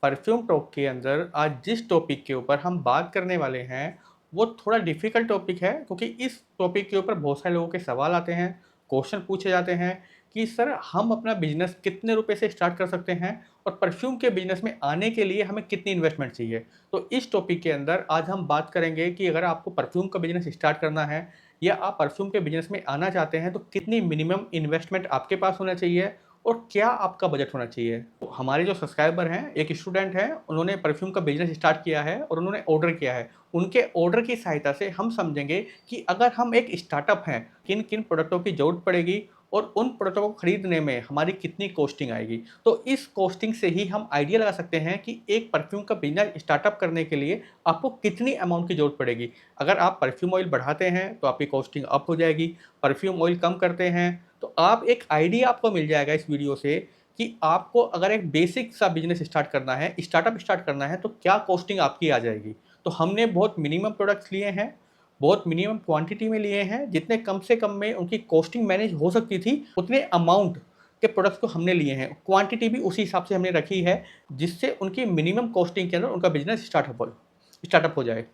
Perfume talk के अंदर आज जिस टॉपिक के ऊपर हम बात करने वाले हैं वो थोड़ा डिफ़िकल्ट टॉपिक है, क्योंकि इस टॉपिक के ऊपर बहुत सारे लोगों के सवाल आते हैं, क्वेश्चन पूछे जाते हैं कि सर हम अपना बिज़नेस कितने रुपए से स्टार्ट कर सकते हैं और परफ्यूम के बिज़नेस में आने के लिए हमें कितनी इन्वेस्टमेंट चाहिए। तो इस टॉपिक के अंदर आज हम बात करेंगे कि अगर आपको परफ्यूम का बिज़नेस स्टार्ट करना है या आप परफ्यूम के बिज़नेस में आना चाहते हैं तो कितनी मिनिमम इन्वेस्टमेंट आपके पास होना चाहिए और क्या आपका बजट होना चाहिए। तो हमारे जो सब्सक्राइबर हैं, एक स्टूडेंट हैं, उन्होंने परफ्यूम का बिज़नेस स्टार्ट किया है और उन्होंने ऑर्डर किया है। उनके ऑर्डर की सहायता से हम समझेंगे कि अगर हम एक स्टार्टअप हैं, किन-किन प्रोडक्टों की ज़रूरत पड़ेगी और उन प्रोडक्टों को खरीदने में हमारी कितनी कॉस्टिंग आएगी। तो इस कॉस्टिंग से ही हम आइडिया लगा सकते हैं कि एक परफ्यूम का बिज़नेस स्टार्टअप करने के लिए आपको कितनी अमाउंट की ज़रूरत पड़ेगी। अगर आप परफ्यूम ऑयल बढ़ाते हैं, तो आपकी कॉस्टिंग अप हो जाएगी। परफ्यूम ऑयल कम करते हैं, तो आप एक आइडिया आपको मिल जाएगा इस वीडियो से कि आपको अगर एक बेसिक सा बिज़नेस स्टार्ट करना है, स्टार्टअप स्टार्ट करना है, तो क्या कॉस्टिंग आपकी आ जाएगी। तो हमने बहुत मिनिमम प्रोडक्ट्स लिए हैं, बहुत मिनिमम क्वांटिटी में लिए हैं, जितने कम से कम में उनकी कॉस्टिंग मैनेज हो सकती थी, उतने अमाउंट के प्रोडक्ट्स को हमने लिए हैं। क्वांटिटी भी उसी हिसाब से हमने रखी है, जिससे उनकी मिनिमम कॉस्टिंग के अंदर उनका बिज़नेस स्टार्टअप हो जाए।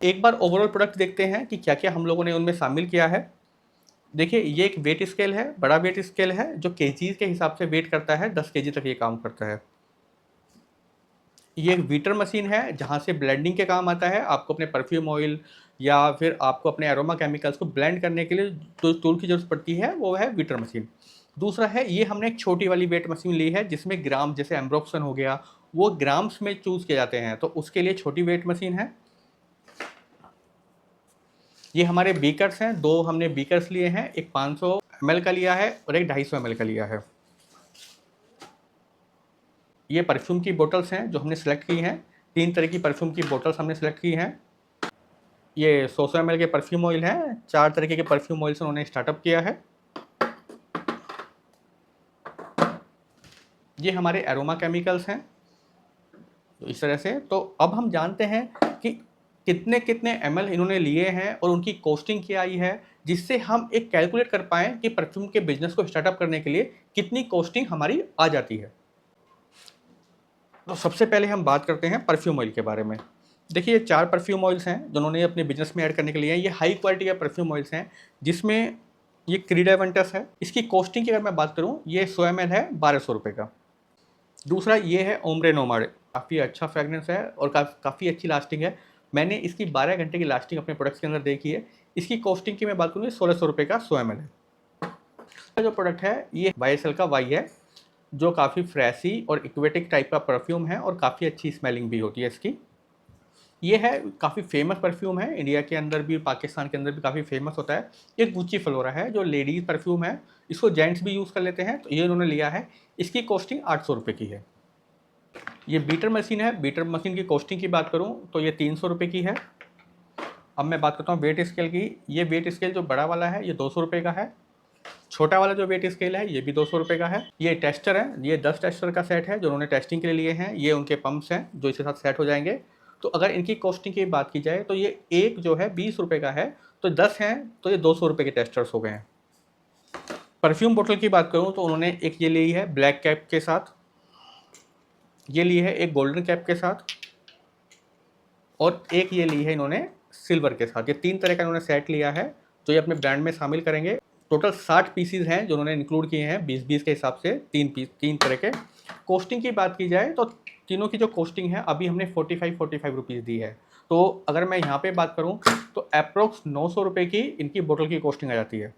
एक बार ओवरऑल प्रोडक्ट देखते हैं कि क्या-क्या हम लोगों ने उनमें शामिल किया है। देखिए, ये एक वेट स्केल है, बड़ा वेट स्केल है, जो केजीज़ के हिसाब से वेट करता है, 10 केजी तक ये काम करता है। ये एक वीटर मशीन है, जहाँ से ब्लेंडिंग के काम आता है। आपको अपने परफ्यूम ऑयल या फिर आपको अपने एरोमा केमिकल्स को ब्लेंड करने के लिए जो टूल की ज़रूरत पड़ती है, वो है वीटर मशीन। दूसरा है, ये हमने एक छोटी वाली वेट मशीन ली है, जिसमें ग्राम जैसे एम्ब्रोक्सन हो गया, वो ग्राम्स में चूज़ किए जाते हैं, तो उसके लिए छोटी वेट मशीन है। ये हमारे बीकर्स हैं, 2 हमने बीकर्स लिए हैं, एक 500 एमएल का लिया है और एक 250 एमएल का लिया है। ये परफ्यूम की बोतल्स हैं जो हमने सेलेक्ट की हैं, 3 तरह की परफ्यूम की बोतल्स हमने सेलेक्ट की हैं। ये 100-100 एमएल के परफ्यूम ऑयल हैं, 4 तरीके के परफ्यूम ऑयल से उन्होंने स्टार्टअप किया है। ये हमारे एरोमा केमिकल्स हैं, तो इस तरह से। तो अब हम जानते हैं कि कितने-कितने एमएल इन्होंने लिए हैं और उनकी कॉस्टिंग क्या आई है, जिससे हम एक कैलकुलेट कर पाएँ कि परफ्यूम के बिज़नेस को स्टार्टअप करने के लिए कितनी कॉस्टिंग हमारी आ जाती है। तो सबसे पहले हम बात करते हैं परफ्यूम ऑयल के बारे में। देखिए, ये 4 परफ्यूम ऑयल्स हैं जो उन्होंने अपने बिज़नेस में ऐड करने के लिए हैं। ये हाई क्वालिटी के परफ्यूम ऑयल्स हैं, जिसमें ये क्रीड एवेंटस है। इसकी कॉस्टिंग की अगर मैं बात करूँ, ये 100 एमएल है, ₹1200 का। दूसरा ये है ओम्ब्रे नोमाड, काफ़ी अच्छा फ्रेगनेंस है और काफ़ी अच्छी लास्टिंग है। मैंने इसकी 12 घंटे की लास्टिंग अपने प्रोडक्ट्स के अंदर देखी है। इसकी कॉस्टिंग की मैं बात करूँ, ₹1600 का 100 एमएल है। जो प्रोडक्ट है, ये वाईएसएल का वाई है, जो काफ़ी फ्रेशी और एक्वेटिक टाइप का परफ्यूम है और काफ़ी अच्छी स्मेलिंग भी होती है इसकी। ये है, काफ़ी फेमस परफ्यूम है, इंडिया के अंदर भी, पाकिस्तान के अंदर भी काफ़ी फेमस होता है। ये गुच्ची फ्लोरा है, जो लेडीज़ परफ्यूम है, इसको जेंट्स भी यूज़ कर लेते हैं, तो ये उन्होंने लिया है। इसकी कॉस्टिंग ₹800 की है। ये बीटर मशीन है, बीटर मशीन की कॉस्टिंग की बात करूँ तो ये ₹300 की है। अब मैं बात करता हूँ वेट स्केल की। ये वेट स्केल जो बड़ा वाला है, ये ₹200 का है। छोटा वाला जो वेट स्केल है, ये भी ₹200 का है। ये टेस्टर है, ये 10 टेस्टर का सेट है जो उन्होंने टेस्टिंग के लिए लिए हैं। ये उनके पंप्स हैं जो इसके साथ सेट हो जाएंगे। तो अगर इनकी कॉस्टिंग की बात की जाए तो ये एक जो है ₹20 का है, तो 10 हैं तो ये ₹200 के टेस्टर्स हो गए हैं। परफ्यूम बोतल की बात करूँ तो उन्होंने एक ये ली है ब्लैक कैप के साथ, ये ली है एक गोल्डन कैप के साथ और एक ये ली है इन्होंने सिल्वर के साथ। ये 3 तरह का इन्होंने सेट लिया है जो ये अपने ब्रांड में शामिल करेंगे। टोटल 60 पीसेज़ हैं जो उन्होंने इंक्लूड किए हैं, 20-20 के हिसाब से 3 तरह के। कॉस्टिंग की बात की जाए तो तीनों की जो कॉस्टिंग है, अभी हमने 45 रुपीज़ दी है। तो अगर मैं यहाँ पे बात करूँ तो एप्रोक्स ₹900 की इनकी बोतल की कॉस्टिंग आ जाती है,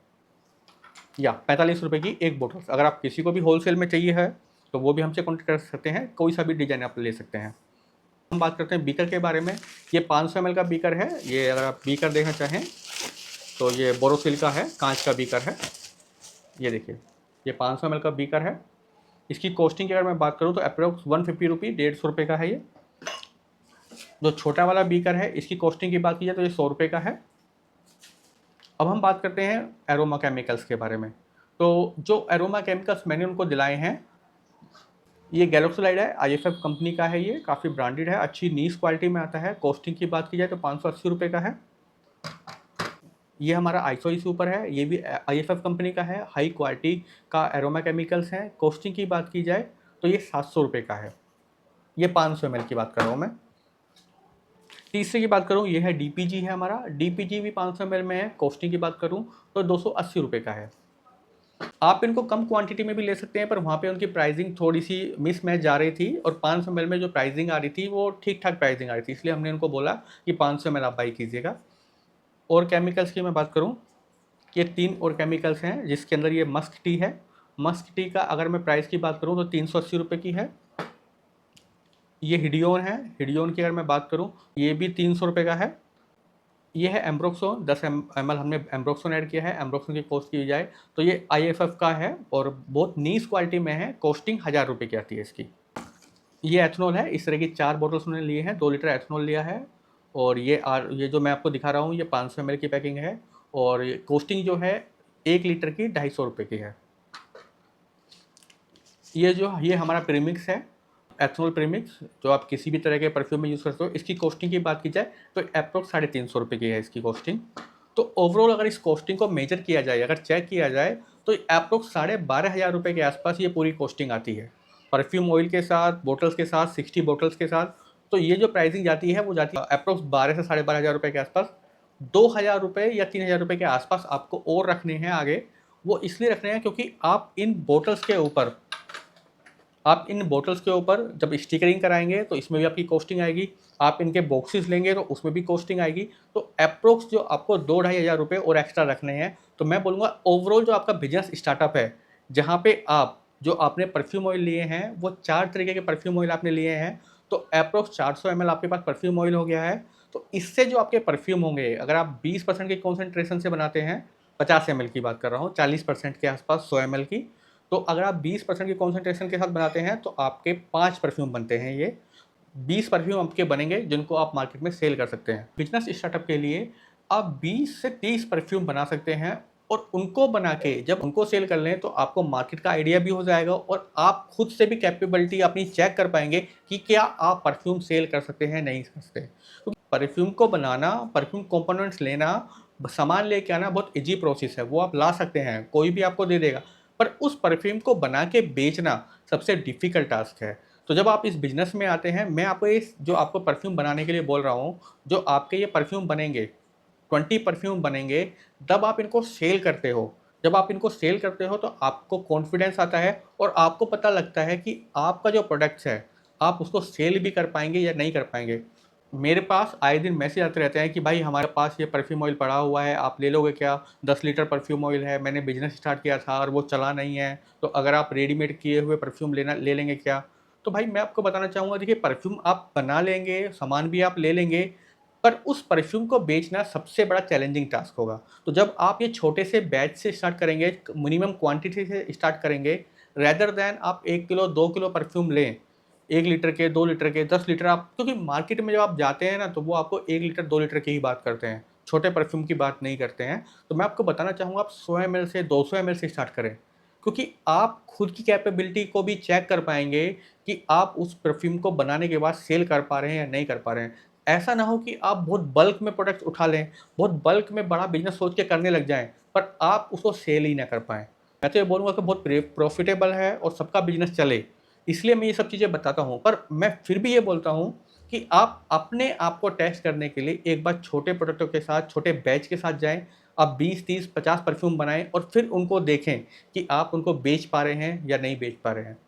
या ₹45 की एक बोतल। अगर आप किसी को भी होलसेल में चाहिए है तो वो भी हमसे कॉन्टैक्ट कर सकते हैं, कोई सा भी डिज़ाइन आप ले सकते हैं। हम बात करते हैं बीकर के बारे में। ये 500 एमएल का बीकर है। ये अगर आप बीकर देखना चाहें तो ये बोरोसिल का है, कांच का बीकर है। ये देखिए, ये 500 एमएल का बीकर है। इसकी कॉस्टिंग की अगर मैं बात करूँ तो अप्रोक्स ₹150, ₹150 का है ये। जो छोटा वाला बीकर है, इसकी कॉस्टिंग की बात की जाए तो ये ₹100 का है। अब हम बात करते हैं एरोमा केमिकल्स के बारे में। तो जो एरोमा केमिकल्स मैंने उनको दिलाए हैं, ये गैलोक्सालाइड है, आईएफएफ कंपनी का है। ये काफ़ी ब्रांडेड है, अच्छी नीस क्वालिटी में आता है। कॉस्टिंग की बात की जाए तो ₹580 का है। ये हमारा आइसो सुपर है, ये भी आईएफएफ कंपनी का है, हाई क्वालिटी का एरोमा केमिकल्स है। कॉस्टिंग की बात की जाए तो ये ₹700 का है। ये 500 ml की बात कर रहा हूँ मैं। तीसरे की बात करूँ, ये है DPG है हमारा, DPG भी 500 ml में है। कॉस्टिंग की बात करूँ तो 280 रुपये का है। आप इनको कम क्वांटिटी में भी ले सकते हैं, पर वहाँ पे उनकी प्राइसिंग थोड़ी सी मिसमैच जा रही थी, और 500 ml में जो प्राइसिंग आ रही थी वो ठीक ठाक प्राइसिंग आ रही थी, इसलिए हमने उनको बोला कि 500 ml आप बाई कीजिएगा। और केमिकल्स की मैं बात करूँ, ये 3 और केमिकल्स हैं जिसके अंदर ये मस्क टी है। मस्क टी का अगर मैं प्राइस की बात करूँ तो 380 रुपये की है। ये हिडियोन है, हिडियोन की अगर मैं बात करूँ ये भी 300 रुपये का है। ये है एम्ब्रोक्सोन, 10 ml हमने एम्ब्रोक्सोन ऐड किया है। एम्ब्रोक्सोन की कॉस्ट की जाए तो ये IFF का है और बहुत नीच क्वालिटी में है। कॉस्टिंग 1000 रुपये की आती है इसकी। ये एथनॉल है, इस तरह की 4 बॉटल्स उन्होंने लिए हैं, 2 लीटर एथनॉल लिया है। और ये जो मैं आपको दिखा रहा हूँ ये 500 ml की पैकिंग है, और ये कॉस्टिंग जो है 1 लीटर की 250 रुपये की है। ये हमारा प्रीमिक्स है, एथनॉल प्रीमिक्स, जो आप किसी भी तरह के परफ्यूम में यूज़ करते हो। इसकी कॉस्टिंग की बात की जाए तो अप्रोक्स 350 रुपये की है इसकी कॉस्टिंग। तो ओवरऑल अगर इस कॉस्टिंग को मेजर किया जाए, अगर चेक किया जाए, तो अप्रोक्स 12,500 रुपये के आसपास ये पूरी कॉस्टिंग आती है, परफ्यूम ऑयल के साथ, बोटल्स के साथ, 60 बोटल्स के साथ। तो ये जो प्राइसिंग जाती है वो जाती है अप्रोक्स 12 से 12,500 रुपये के आसपास। 2,000 रुपये या 3,000 रुपये के आसपास आपको और रखने हैं आगे। वो इसलिए रखने हैं क्योंकि आप इन बोटल्स के ऊपर जब स्टिकरिंग कराएंगे तो इसमें भी आपकी कॉस्टिंग आएगी। आप इनके बॉक्सेस लेंगे तो उसमें भी कॉस्टिंग आएगी। तो अप्रोक्स जो आपको 2-2,500 रुपये और एक्स्ट्रा रखने हैं। तो मैं बोलूँगा ओवरऑल जो आपका बिजनेस स्टार्टअप है, जहाँ पे आप जो आपने परफ्यूम ऑयल लिए हैं वो 4 तरीके के परफ्यूम ऑयल आपने लिए हैं, तो अप्रोक्स 400 ml आपके पास परफ्यूम ऑयल हो गया है। तो इससे जो आपके परफ्यूम होंगे, अगर आप 20% के कॉन्सेंट्रेशन से बनाते हैं, 50 ml की बात कर रहा हूँ, 40% के आसपास 100 ml की, तो अगर आप 20% की कॉन्सेंट्रेशन के साथ बनाते हैं तो आपके 5 परफ्यूम बनते हैं। ये 20 परफ्यूम आपके बनेंगे जिनको आप मार्केट में सेल कर सकते हैं। बिजनेस स्टार्टअप के लिए आप 20 से 30 परफ्यूम बना सकते हैं, और उनको बना के जब उनको सेल कर लें तो आपको मार्केट का आइडिया भी हो जाएगा, और आप खुद से भी कैपेबिलिटी अपनी चेक कर पाएंगे कि क्या आप परफ्यूम सेल कर सकते हैं, नहीं कर सकते। क्योंकि परफ्यूम को बनाना, परफ्यूम कंपोनेंट्स लेना, सामान लेके आना बहुत ईजी प्रोसेस है, वो आप ला सकते हैं, कोई भी आपको दे देगा। पर उस परफ्यूम को बना के बेचना सबसे डिफ़िकल्ट टास्क है। तो जब आप इस बिज़नेस में आते हैं, मैं आपको इस जो आपको परफ्यूम बनाने के लिए बोल रहा हूँ, जो आपके ये परफ्यूम बनेंगे, 20 परफ्यूम बनेंगे, तब आप इनको सेल करते हो। जब आप इनको सेल करते हो तो आपको कॉन्फिडेंस आता है, और आपको पता लगता है कि आपका जो प्रोडक्ट्स है, आप उसको सेल भी कर पाएँगे या नहीं कर पाएँगे। मेरे पास आए दिन मैसेज आते रहते हैं कि भाई हमारे पास ये परफ्यूम ऑयल पड़ा हुआ है, आप ले लोगे क्या? 10 लीटर परफ्यूम ऑयल है, मैंने बिज़नेस स्टार्ट किया था और वो चला नहीं है, तो अगर आप रेडीमेड किए हुए परफ्यूम ले लेंगे क्या? तो भाई मैं आपको बताना चाहूँगा, देखिए परफ्यूम आप बना लेंगे, सामान भी आप ले लेंगे, पर उस परफ्यूम को बेचना सबसे बड़ा चैलेंजिंग टास्क होगा। तो जब आप ये छोटे से बैच से स्टार्ट करेंगे, मिनिमम क्वांटिटी से स्टार्ट करेंगे, रेदर दैन आप 1 किलो, 2 किलो परफ्यूम लें, 1 लीटर के, 2 लीटर के, 10 लीटर, आप क्योंकि मार्केट में जब आप जाते हैं ना, तो वो आपको 1 लीटर, 2 लीटर की ही बात करते हैं, छोटे परफ्यूम की बात नहीं करते हैं। तो मैं आपको बताना चाहूँगा, आप 100 ml से 200 ml से स्टार्ट करें, क्योंकि आप खुद की कैपेबिलिटी को भी चेक कर पाएँगे कि आप उस परफ्यूम को बनाने के बाद सेल कर पा रहे हैं या नहीं कर पा रहे हैं। ऐसा ना हो कि आप बहुत बल्क में प्रोडक्ट्स उठा लें, बहुत बल्क में बड़ा बिज़नेस सोच के करने लग जाएँ, पर आप उसको सेल ही ना कर पाएँ। मैं तो ये बोलूँगा कि बहुत प्रॉफ़िटेबल है और सबका बिज़नेस चले, इसलिए मैं ये सब चीज़ें बताता हूँ। पर मैं फिर भी ये बोलता हूँ कि आप अपने आप को टेस्ट करने के लिए एक बार छोटे प्रोडक्टों के साथ, छोटे बैच के साथ जाएँ। आप 20, 30, 50 परफ्यूम बनाएँ और फिर उनको देखें कि आप उनको बेच पा रहे हैं या नहीं बेच पा रहे हैं।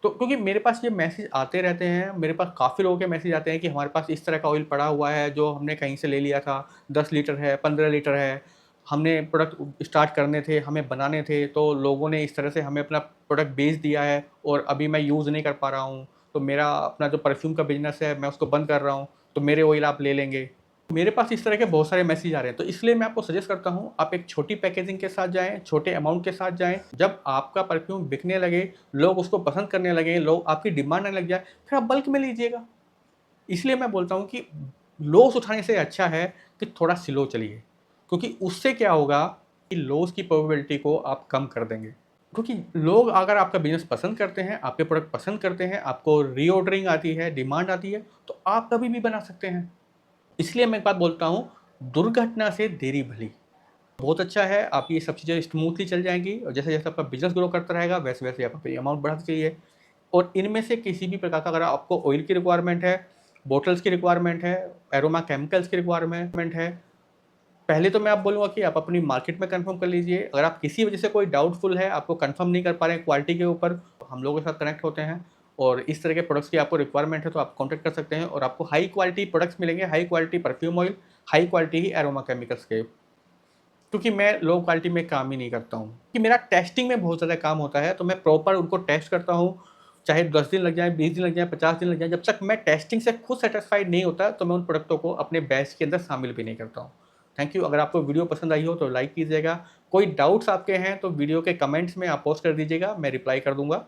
तो क्योंकि मेरे पास ये मैसेज आते रहते हैं, मेरे पास काफ़ी लोगों के मैसेज आते हैं कि हमारे पास इस तरह का ऑयल पड़ा हुआ है जो हमने कहीं से ले लिया था, 10 लीटर है, 15 लीटर है, हमने प्रोडक्ट स्टार्ट करने थे, हमें बनाने थे, तो लोगों ने इस तरह से हमें अपना प्रोडक्ट बेच दिया है और अभी मैं यूज़ नहीं कर पा रहा हूँ, तो मेरा अपना जो परफ्यूम का बिज़नेस है मैं उसको बंद कर रहा हूँ, तो मेरे ऑयल आप ले लेंगे। मेरे पास इस तरह के बहुत सारे मैसेज आ रहे हैं, तो इसलिए मैं आपको सजेस्ट करता हूँ, आप एक छोटी पैकेजिंग के साथ जाएँ, छोटे अमाउंट के साथ जाएँ। जब आपका परफ्यूम बिकने लगे, लोग उसको पसंद करने लगे, लोग आपकी डिमांड आने लग जाए, फिर आप बल्क में लीजिएगा। इसलिए मैं बोलता हूँ कि लॉस उठाने से अच्छा है कि थोड़ा स्लो चलिए, क्योंकि उससे क्या होगा कि लॉस की प्रोबेबिलिटी को आप कम कर देंगे। क्योंकि लोग अगर आपका बिज़नेस पसंद करते हैं, आपके प्रोडक्ट पसंद करते हैं, आपको रीऑर्डरिंग आती है, डिमांड आती है, तो आप कभी भी बना सकते हैं। इसलिए मैं एक बात बोलता हूँ, दुर्घटना से देरी भली। बहुत अच्छा है, आप ये सब चीज़ें स्मूथली चल जाएँगी, और जैसे-जैसे आपका बिज़नेस ग्रो करता रहेगा, वैसे-वैसे आप अपनी अमाउंट बढ़ाते चलिए। और इनमें से किसी भी प्रकार का अगर आपको ऑयल की रिक्वायरमेंट है, बॉटल्स की रिक्वायरमेंट है, एरोमा केमिकल्स की रिक्वायरमेंट है, पहले तो मैं आप बोलूँगा कि आप अपनी मार्केट में कंफर्म कर लीजिए। अगर आप किसी वजह से कोई डाउटफुल है, आपको कंफर्म नहीं कर पा रहे हैं क्वालिटी के ऊपर, हम लोगों के साथ कनेक्ट होते हैं और इस तरह के प्रोडक्ट्स की आपको रिक्वायरमेंट है तो आप कॉन्टैक्ट कर सकते हैं और आपको हाई क्वालिटी प्रोडक्ट्स मिलेंगे, high quality perfume oil, high quality ही एरोमा केमिकल्स के। क्योंकि मैं लो क्वालिटी में काम ही नहीं करता हूँ कि मेरा टेस्टिंग में बहुत ज़्यादा काम होता है, तो मैं प्रॉपर उनको टेस्ट करता हूँ, चाहे 10 दिन लग जाए, 20 दिन लग जाए, 50 दिन लग जाए, जब तक मैं टेस्टिंग से खुद सेटिस्फाइड नहीं होता तो मैं उन प्रोडक्टों को अपने बैच के अंदर शामिल भी नहीं करता हूँ। Thank you. अगर आपको वीडियो पसंद आई हो तो लाइक कीजिएगा, कोई डाउट्स आपके हैं तो वीडियो के कमेंट्स में आप पोस्ट कर दीजिएगा, मैं रिप्लाई कर दूंगा।